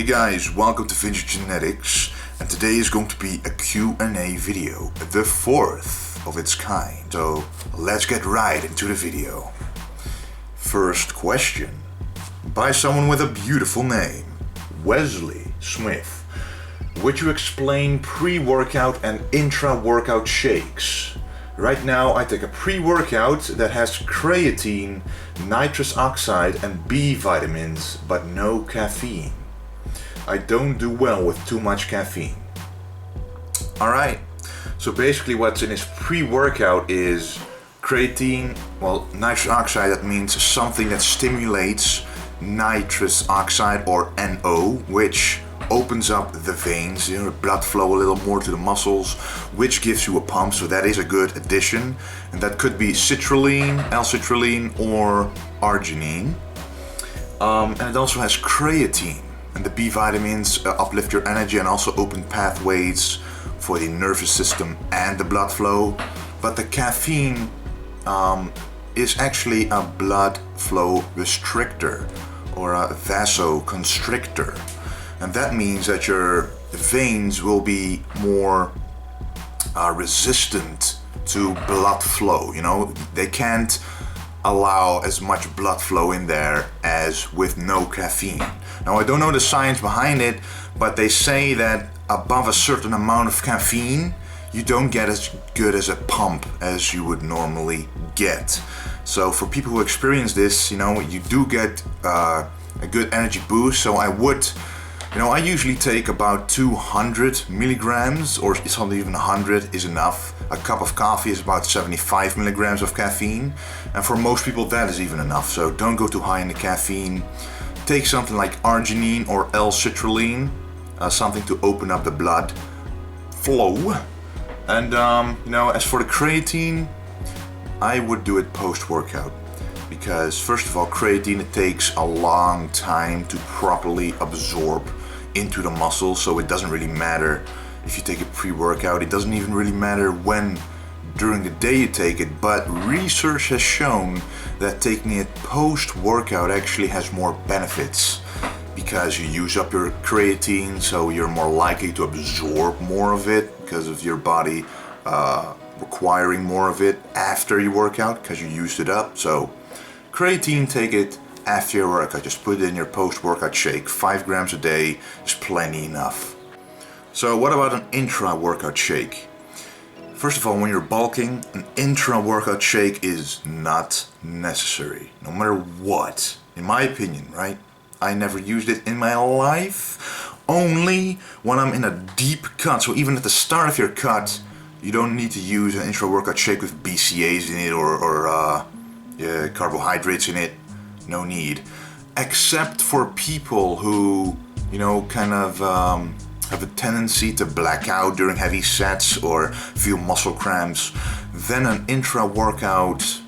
guys, welcome to Vintage Genetics, and today is going to be a Q&A video, the fourth of its kind, so let's get right into the video. First question, by someone with a beautiful name, Wesley Smith. Would you explain pre-workout and intra-workout shakes? Right now I take a pre-workout that has creatine, nitrous oxide and B vitamins, but no caffeine. I don't do well with too much caffeine. Alright, so basically what's in his pre-workout is creatine, well, nitrous oxide, that means something that stimulates nitrous oxide or NO, which opens up the veins, blood flow a little more to the muscles, which gives you a pump, so that is a good addition. And that could be citrulline, L-citrulline or arginine. And it also has creatine. And the B vitamins uplift your energy and also open pathways for the nervous system and the blood flow. But the caffeine is actually a blood flow restrictor or a vasoconstrictor. And that means that your veins will be more resistant to blood flow. They can't allow as much blood flow in there as with no caffeine. Now I don't know the science behind it, but they say that above a certain amount of caffeine you don't get as good as a pump as you would normally get. So for people who experience this, you do get a good energy boost. So I usually take about 200 milligrams, or something even 100 is enough. A cup of coffee is about 75 milligrams of caffeine, and for most people that is even enough, so don't go too high in the caffeine. Take something like arginine or L-citrulline, something to open up the blood flow. And as for the creatine, I would do it post-workout, because first of all, creatine, it takes a long time to properly absorb into the muscle, so it doesn't really matter if you take it pre-workout. It doesn't even really matter when during the day you take it, but research has shown that taking it post-workout actually has more benefits, because you use up your creatine, so you're more likely to absorb more of it because of your body requiring more of it after you work out because you used it up. So creatine, take it after your workout. Just put it in your post-workout shake. 5 grams a day is plenty enough. So what about an intra-workout shake? First of all, when you're bulking, an intra-workout shake is not necessary, no matter what, in my opinion, right? I never used it in my life, only when I'm in a deep cut. So even at the start of your cut, you don't need to use an intra-workout shake with BCAAs in it or carbohydrates in it. No need. Except for people who, have a tendency to black out during heavy sets or feel muscle cramps, then an intra-workout,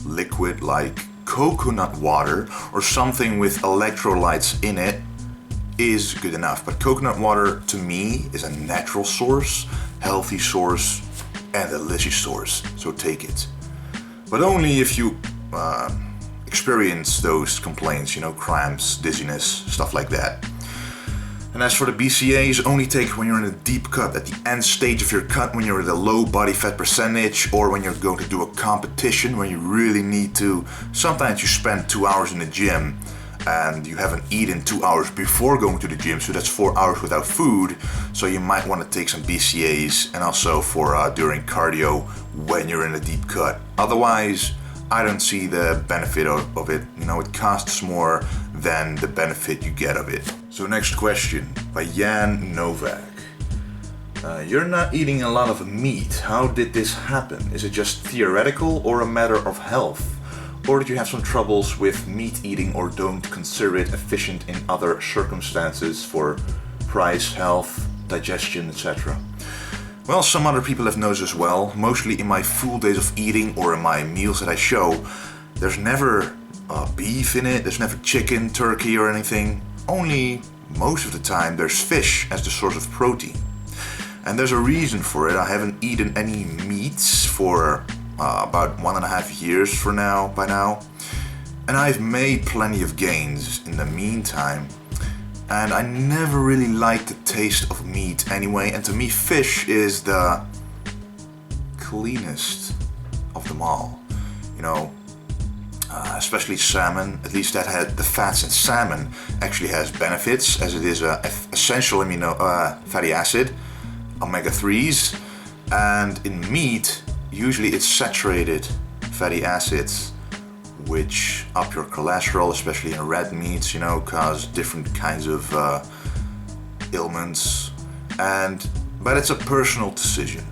liquid like coconut water or something with electrolytes in it is good enough. But coconut water to me is a natural source, healthy source, and a delicious source, so take it. But only if you experience those complaints, cramps, dizziness, stuff like that. And as for the BCAAs, only take when you're in a deep cut, at the end stage of your cut, when you're at a low body fat percentage, or when you're going to do a competition, when you really need to. Sometimes you spend 2 hours in the gym and you haven't eaten 2 hours before going to the gym, so that's 4 hours without food. So you might want to take some BCAAs, and also for during cardio when you're in a deep cut. Otherwise, I don't see the benefit of it. It costs more than the benefit you get of it. So next question, by Jan Novak. You're not eating a lot of meat. How did this happen? Is it just theoretical or a matter of health? Or did you have some troubles with meat eating or don't consider it efficient in other circumstances for price, health, digestion, etc.? Well, some other people have noticed as well. Mostly in my full days of eating or in my meals that I show, there's never beef in it, there's never chicken, turkey or anything. Only most of the time there's fish as the source of protein. And there's a reason for it. I haven't eaten any meats for about 1.5 years by now. And I've made plenty of gains in the meantime. and I never really liked the taste of meat anyway, and to me fish is the cleanest of them all. You know, especially salmon, at least that had the fats in salmon actually has benefits, as it is a essential fatty acid, omega-3s, and in meat usually it's saturated fatty acids which up your cholesterol, especially in red meats, you know, cause different kinds of ailments, but it's a personal decision.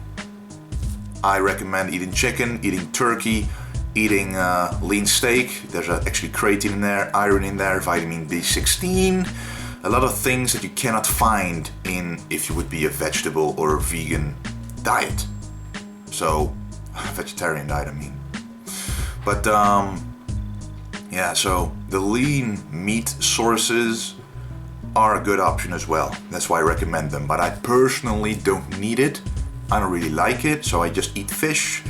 I recommend eating chicken, eating turkey, eating lean steak. There's actually creatine in there, iron in there, vitamin B16, a lot of things that you cannot find in if you would be a vegetable or a vegan diet. So, vegetarian diet, I mean. But yeah, so the lean meat sources are a good option as well. That's why I recommend them. But I personally don't need it. I don't really like it, so I just eat fish.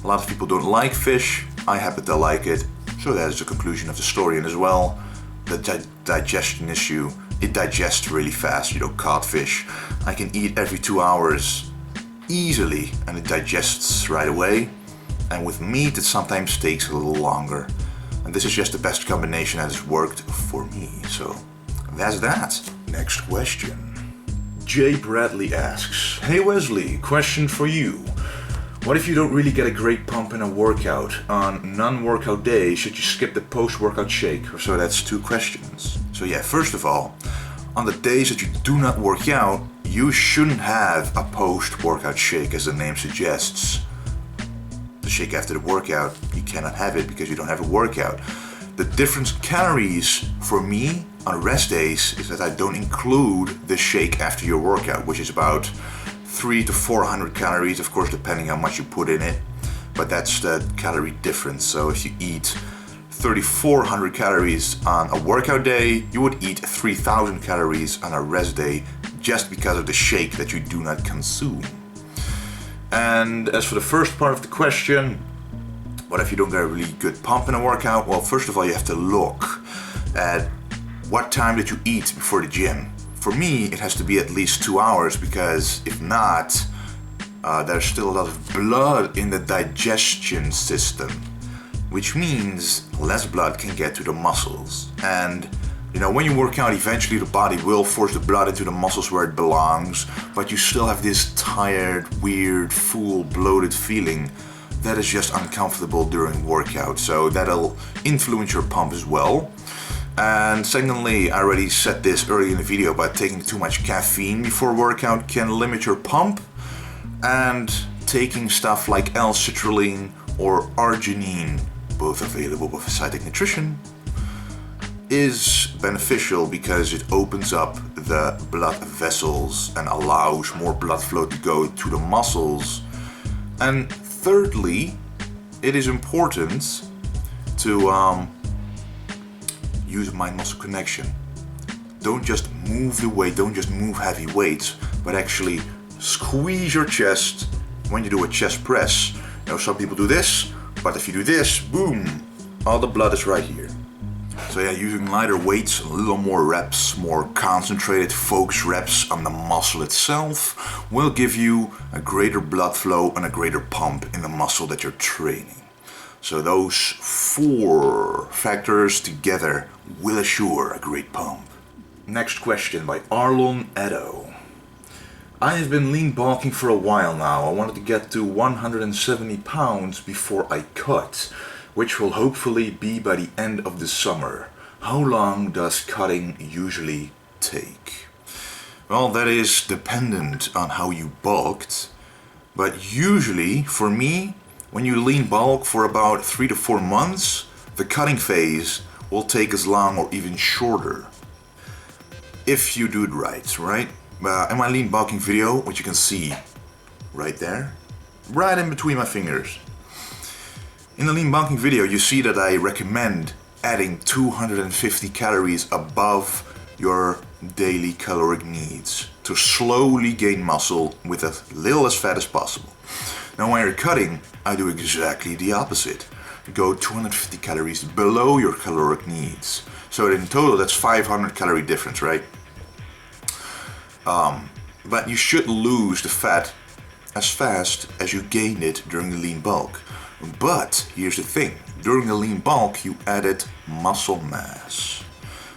A lot of people don't like fish. I happen to like it. So that is the conclusion of the story. And as well, the digestion issue. It digests really fast. You know, cod fish, I can eat every 2 hours easily and it digests right away. And with meat, it sometimes takes a little longer. And this is just the best combination that has worked for me. So that's that. Next question. Jay Bradley asks, hey Wesley, question for you. What if you don't really get a great pump in a workout? On non-workout days, should you skip the post-workout shake? So that's 2 questions. So yeah, first of all, on the days that you do not work out, you shouldn't have a post-workout shake, as the name suggests. The shake after the workout, you cannot have it because you don't have a workout. The difference in calories for me on rest days is that I don't include the shake after your workout, which is about 300 to 400 calories, of course, depending how much you put in it. But that's the calorie difference. So if you eat 3,400 calories on a workout day, you would eat 3,000 calories on a rest day just because of the shake that you do not consume. And as for the first part of the question, what if you don't get a really good pump in a workout? Well, first of all, you have to look at what time did you eat before the gym. For me, it has to be at least 2 hours, because if not, there's still a lot of blood in the digestion system, which means less blood can get to the muscles. And you know, when you work out, eventually the body will force the blood into the muscles where it belongs, but you still have this tired, weird, full, bloated feeling that is just uncomfortable during workout. So that'll influence your pump as well. And secondly, I already said this earlier in the video, but taking too much caffeine before workout can limit your pump. And taking stuff like L-citrulline or arginine, both available with Cytic Nutrition, is beneficial because it opens up the blood vessels and allows more blood flow to go to the muscles. And thirdly, it is important to use mind-muscle connection. Don't just move the weight, don't just move heavy weights, but actually squeeze your chest when you do a chest press. You know, some people do this, but if you do this, boom, all the blood is right here. So yeah, using lighter weights, a little more reps, more concentrated focus reps on the muscle itself will give you a greater blood flow and a greater pump in the muscle that you're training. So those 4 factors together will assure a great pump. Next question by Arlon Edo. I have been lean bulking for a while now. I wanted to get to 170 pounds before I cut, which will hopefully be by the end of the summer. How long does cutting usually take? Well, that is dependent on how you bulked, but usually, for me, when you lean bulk for about 3 to 4 months, the cutting phase will take as long or even shorter. If you do it right? In my lean bulking video, which you can see right there, right in between my fingers. In the lean bulking video, you see that I recommend adding 250 calories above your daily caloric needs to slowly gain muscle with as little as fat as possible. Now when you're cutting, I do exactly the opposite. Go 250 calories below your caloric needs. So in total, that's 500 calorie difference, right? But you should lose the fat as fast as you gained it during the lean bulk. But here's the thing, during the lean bulk you added muscle mass.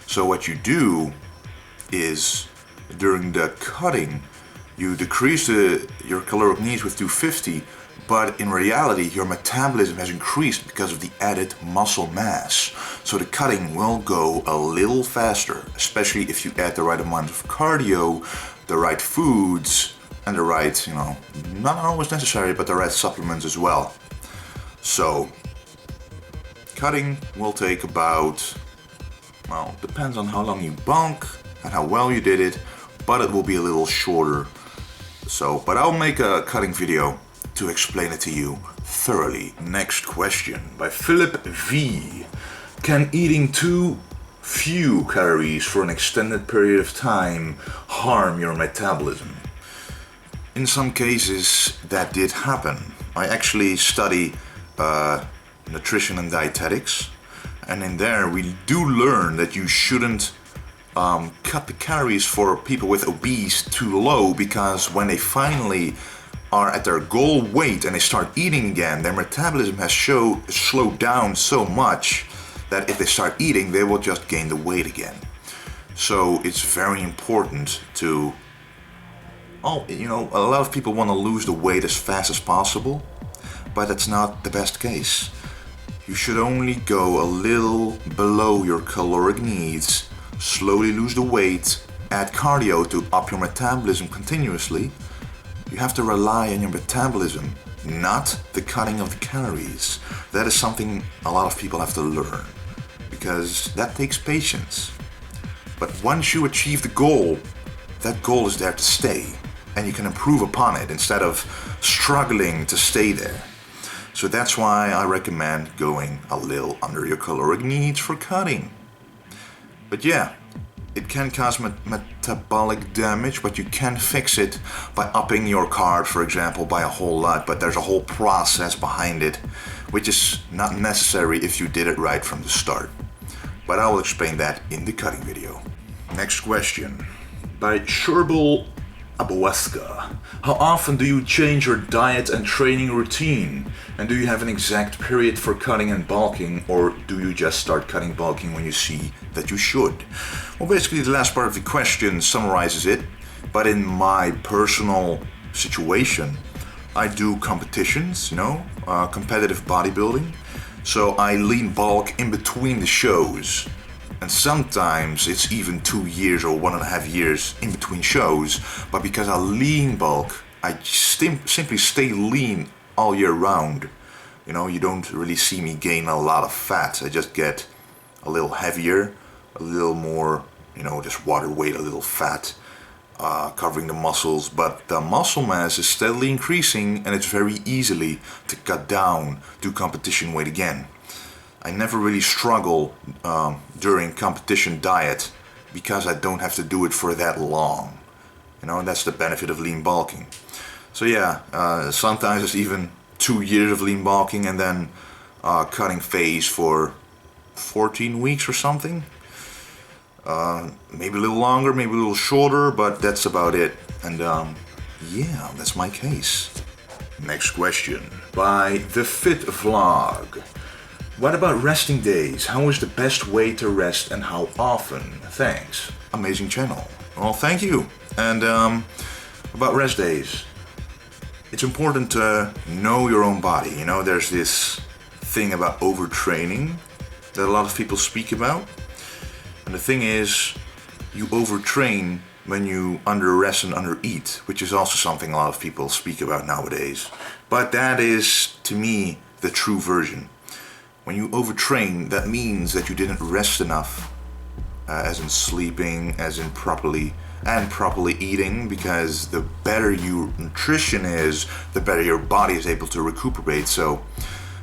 So what you do is during the cutting you decrease your caloric needs with 250, but in reality your metabolism has increased because of the added muscle mass. So the cutting will go a little faster, especially if you add the right amount of cardio, the right foods, and the right, not always necessary, but the right supplements as well. So cutting will take about, depends on how long you bulk and how well you did it, but it will be a little shorter. But I'll make a cutting video to explain it to you thoroughly. Next question by Philip V. Can eating too few calories for an extended period of time harm your metabolism? In some cases that did happen. I actually study nutrition and dietetics, and in there we do learn that you shouldn't cut the calories for people with obese too low, because when they finally are at their goal weight and they start eating again, their metabolism has slowed down so much that if they start eating, they will just gain the weight again. So it's very important to, a lot of people want to lose the weight as fast as possible, but that's not the best case. You should only go a little below your caloric needs, slowly lose the weight, add cardio to up your metabolism continuously. You have to rely on your metabolism, not the cutting of the calories. That is something a lot of people have to learn, because that takes patience. But once you achieve the goal, that goal is there to stay, and you can improve upon it instead of struggling to stay there. So that's why I recommend going a little under your caloric needs for cutting. But yeah, it can cause metabolic damage, but you can fix it by upping your carbs, for example, by a whole lot. But there's a whole process behind it, which is not necessary if you did it right from the start. But I will explain that in the cutting video. Next question by Sherbal Abueska. How often do you change your diet and training routine? And do you have an exact period for cutting and bulking, or do you just start cutting bulking when you see that you should? Well, basically the last part of the question summarizes it, but in my personal situation, I do competitions, competitive bodybuilding. So I lean bulk in between the shows. And sometimes it's even 2 years or 1.5 years in between shows. But because I lean bulk, I simply stay lean all year round. You don't really see me gain a lot of fat. I just get a little heavier, a little more, just water weight, a little fat, covering the muscles. But the muscle mass is steadily increasing, and it's very easily to cut down to competition weight again. I never really struggle during competition diet because I don't have to do it for that long. And that's the benefit of lean bulking. So yeah, sometimes it's even 2 years of lean bulking and then cutting phase for 14 weeks or something. Maybe a little longer, maybe a little shorter, but that's about it. And yeah, that's my case. Next question by The Fit Vlog. What about resting days? How is the best way to rest and how often? Thanks. Amazing channel. Well, thank you. And about rest days, it's important to know your own body. There's this thing about overtraining that a lot of people speak about. And the thing is, you overtrain when you under-rest and under-eat, which is also something a lot of people speak about nowadays. But that is, to me, the true version. When you overtrain, that means that you didn't rest enough, as in sleeping, as in properly eating, because the better your nutrition is, the better your body is able to recuperate. So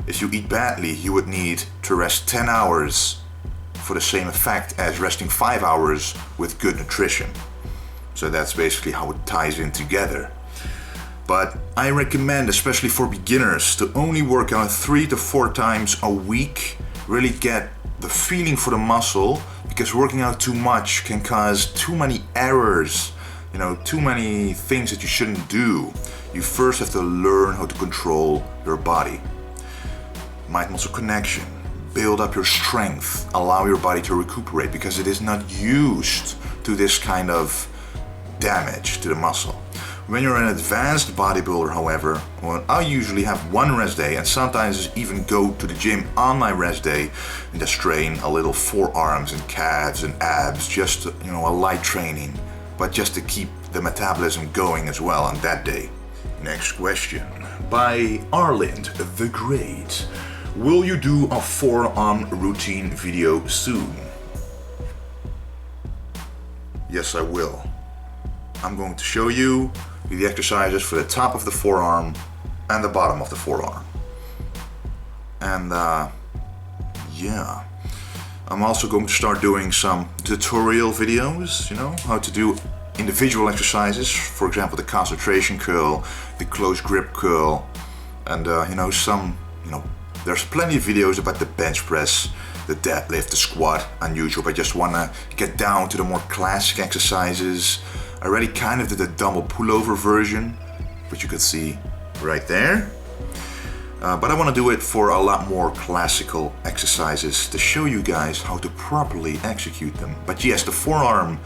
if you eat badly, you would need to rest 10 hours for the same effect as resting 5 hours with good nutrition. So that's basically how it ties in together. But I recommend, especially for beginners, to only work out 3 to 4 times a week. Really get the feeling for the muscle, because working out too much can cause too many errors too many things that you shouldn't do. You first have to learn how to control your body. Mind-muscle connection, build up your strength, allow your body to recuperate because it is not used to this kind of damage to the muscle. When you're an advanced bodybuilder, however, well, I usually have one rest day and sometimes even go to the gym on my rest day and just train a little forearms and calves and abs, just a light training, but just to keep the metabolism going as well on that day. Next question by Arlind the Great. Will you do a forearm routine video soon? Yes, I will. I'm going to show you the exercises for the top of the forearm and the bottom of the forearm. And yeah, I'm also going to start doing some tutorial videos, how to do individual exercises, for example the concentration curl, the close grip curl, and there's plenty of videos about the bench press, the deadlift, the squat on YouTube. I just want to get down to the more classic exercises. I already kind of did the dumbbell pullover version, which you can see right there. But I want to do it for a lot more classical exercises to show you guys how to properly execute them. But yes, the forearm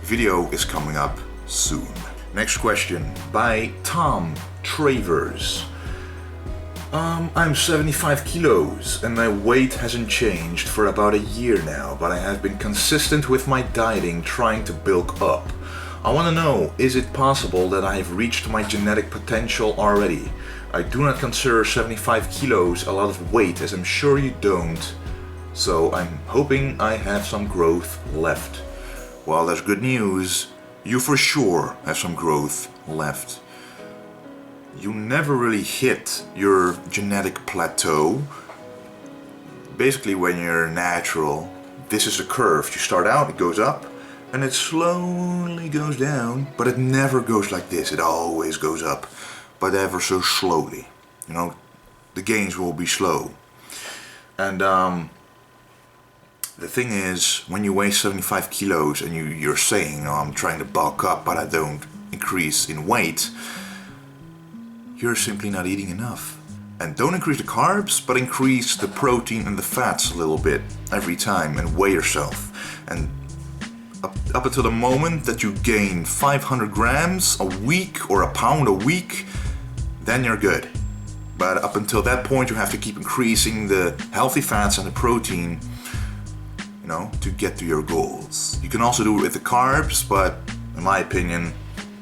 video is coming up soon. Next question by Tom Travers. I'm 75 kilos and my weight hasn't changed for about a year now, but I have been consistent with my dieting trying to bulk up. I want to know, is it possible that I have reached my genetic potential already? I do not consider 75 kilos a lot of weight, as I'm sure you don't, so I'm hoping I have some growth left. Well, that's good news. You for sure have some growth left. You never really hit your genetic plateau. Basically, when you're natural, this is a curve. You start out, it goes up, and it slowly goes down, but it never goes like this. It always goes up, but ever so slowly. The gains will be slow. And the thing is, when you weigh 75 kilos and you're saying, I'm trying to bulk up, but I don't increase in weight, you're simply not eating enough. And don't increase the carbs, but increase the protein and the fats a little bit every time and weigh yourself. And up until the moment that you gain 500 grams a week or a pound a week, then you're good. But up until that point, you have to keep increasing the healthy fats and the protein, to get to your goals. You can also do it with the carbs, but in my opinion,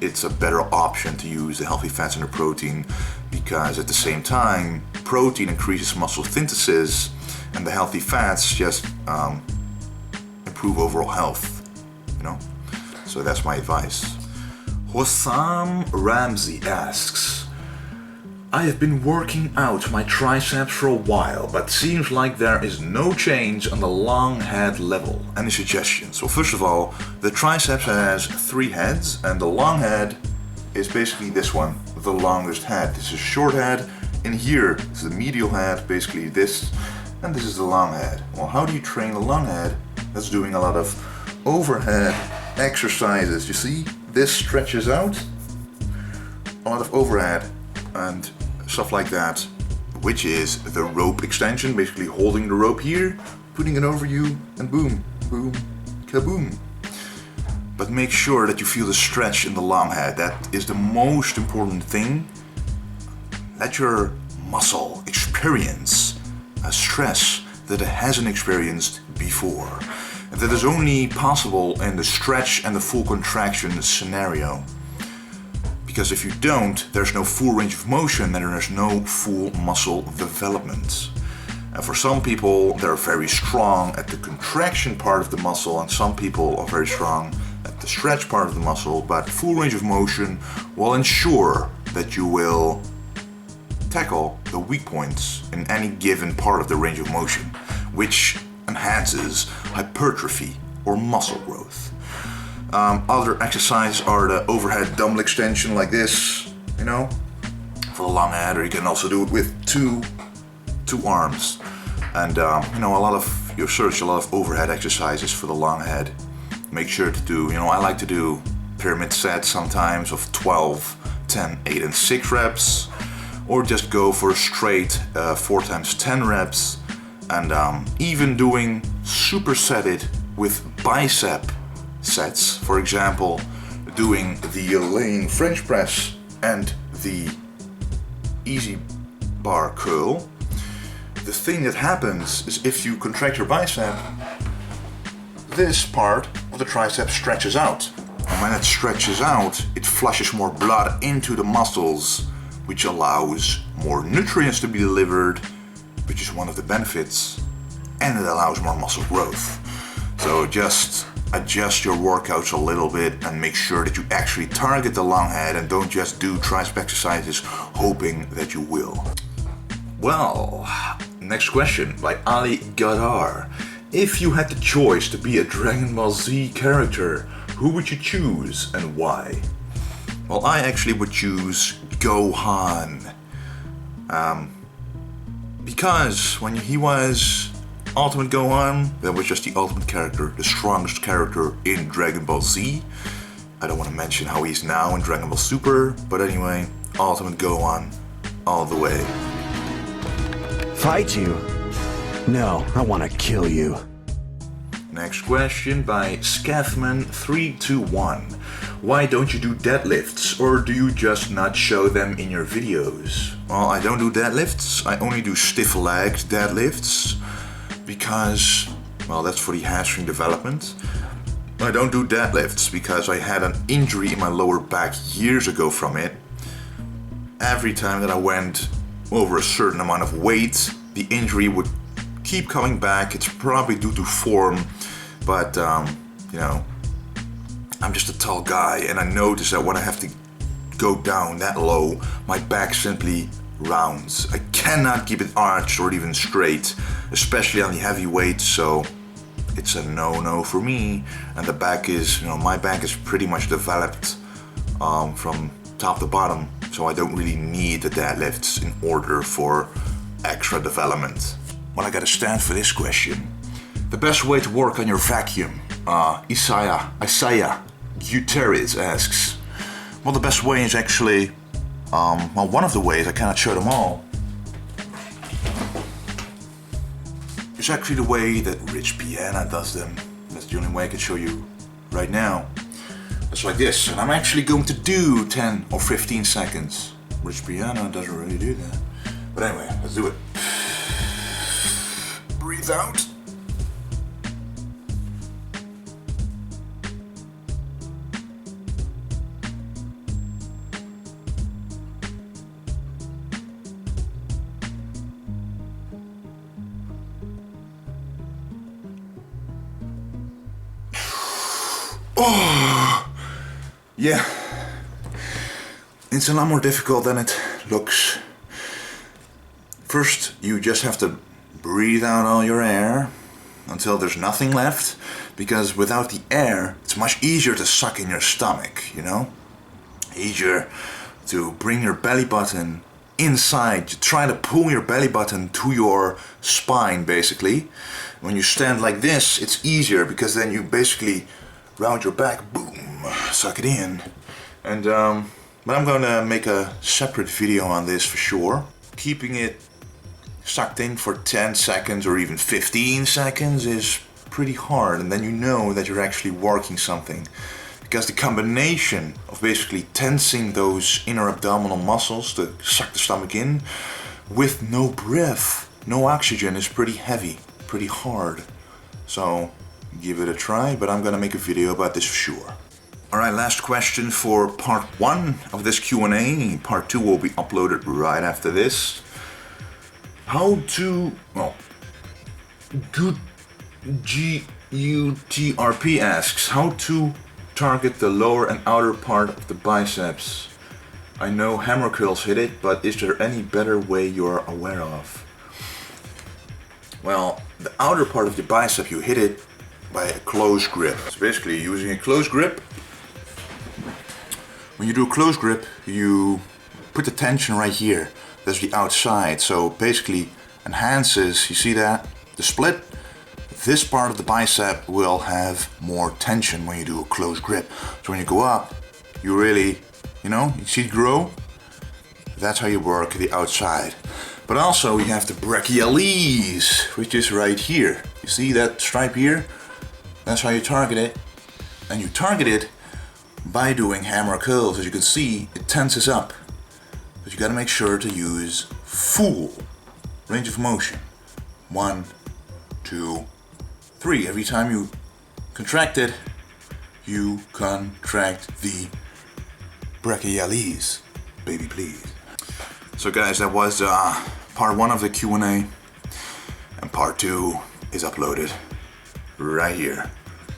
it's a better option to use the healthy fats and the protein, because at the same time, protein increases muscle synthesis and the healthy fats just improve overall health, So that's my advice. Hossam Ramsey asks, I have been working out my triceps for a while, but seems like there is no change on the long head level. Any suggestions? Well, first of all, the triceps has 3 heads, and the long head is basically this one, the longest head. This is short head, and here is the medial head, basically this, and this is the long head. Well, how do you train the long head? That's doing a lot of overhead exercises. You see, this stretches out, a lot of overhead and stuff like that, which is the rope extension, basically holding the rope here, putting it over you, and boom, boom, kaboom. But make sure that you feel the stretch in the long head. That is the most important thing. Let your muscle experience a stress that it hasn't experienced before. And that is only possible in the stretch and the full contraction scenario. Because if you don't, there's no full range of motion and there's no full muscle development. And for some people, they're very strong at the contraction part of the muscle, and some people are very strong at the stretch part of the muscle, but full range of motion will ensure that you will tackle the weak points in any given part of the range of motion, which enhances hypertrophy or muscle growth. Other exercises are the overhead dumbbell extension like this, for the long head, or you can also do it with two arms. And you'll search a lot of overhead exercises for the long head. Make sure to do, I like to do pyramid sets sometimes of 12, 10, 8 and 6 reps, or just go for a straight 4 times 10 reps, and even doing supersetted with bicep sets. For example, doing the laying French press and the easy bar curl. The thing that happens is if you contract your bicep, this part of the tricep stretches out. And when it stretches out, it flushes more blood into the muscles, which allows more nutrients to be delivered, which is one of the benefits, and it allows more muscle growth. So just adjust your workouts a little bit and make sure that you actually target the long head and don't just do tricep exercises hoping that you will. Well, next question by Ali Gadar. If you had the choice to be a Dragon Ball Z character, who would you choose and why? Well, I actually would choose Gohan. Because when he was Ultimate Gohan, that was just the ultimate character, the strongest character in Dragon Ball Z. I don't want to mention how he's now in Dragon Ball Super, but anyway, Ultimate Gohan all the way. Fight you? No, I want to kill you. Next question by Scathman321. Why don't you do deadlifts, or do you just not show them in your videos? Well, I don't do deadlifts. I only do stiff-legged deadlifts because, well, that's for the hamstring development. I don't do deadlifts because I had an injury in my lower back years ago from it. Every time that I went over a certain amount of weight, the injury would keep coming back. It's probably due to form, but you know, I'm just a tall guy, and I notice that when I have to go down that low, my back simply rounds. I cannot keep it arched or even straight, especially on the heavy weights, so it's a no-no for me. And the back is, you know, my back is pretty much developed from top to bottom, so I don't really need the deadlifts in order for extra development. Well, I gotta stand for this question. The best way to work on your vacuum? Isaiah Gutierrez asks. Well, the best way is actually, well, one of the ways, I cannot show them all, is actually the way that Rich Piana does them. That's the only way I can show you right now. It's like this, and I'm actually going to do 10 or 15 seconds. Rich Piana doesn't really do that. But anyway, let's do it. Breathe out. Oh, yeah. It's a lot more difficult than it looks. First, you just have to breathe out all your air until there's nothing left, because without the air, it's much easier to suck in your stomach, you know? Easier to bring your belly button inside, to try to pull your belly button to your spine, basically. When you stand like this, it's easier because then you basically round your back, boom, suck it in. And but I'm gonna make a separate video on this for sure. Keeping it sucked in for 10 seconds or even 15 seconds is pretty hard, and then you know that you're actually working something. Because the combination of basically tensing those inner abdominal muscles to suck the stomach in with no breath, no oxygen, is pretty heavy, pretty hard. So give it a try, but I'm gonna make a video about this for sure. Alright, last question for part 1 of this Q&A. Part 2 will be uploaded right after this. How to, well, GUTRP asks, how to target the lower and outer part of the biceps? I know hammer curls hit it, but is there any better way you're aware of? Well, the outer part of the bicep, you hit it by a close grip. So basically, using a close grip, when you do a close grip, you put the tension right here. That's the outside, so basically enhances, you see that? The split, this part of the bicep will have more tension when you do a close grip. So when you go up, you really, you see it grow? That's how you work the outside. But also you have the Brachialis, which is right here. You see that stripe here? That's how you target it. And you target it by doing hammer curls. As you can see, it tenses up. But you gotta make sure to use full range of motion. 1, 2, 3. Every time you contract it, you contract the Brachialis. Baby, please. So guys, that was part 1 of the Q&A, and part 2 is uploaded right here.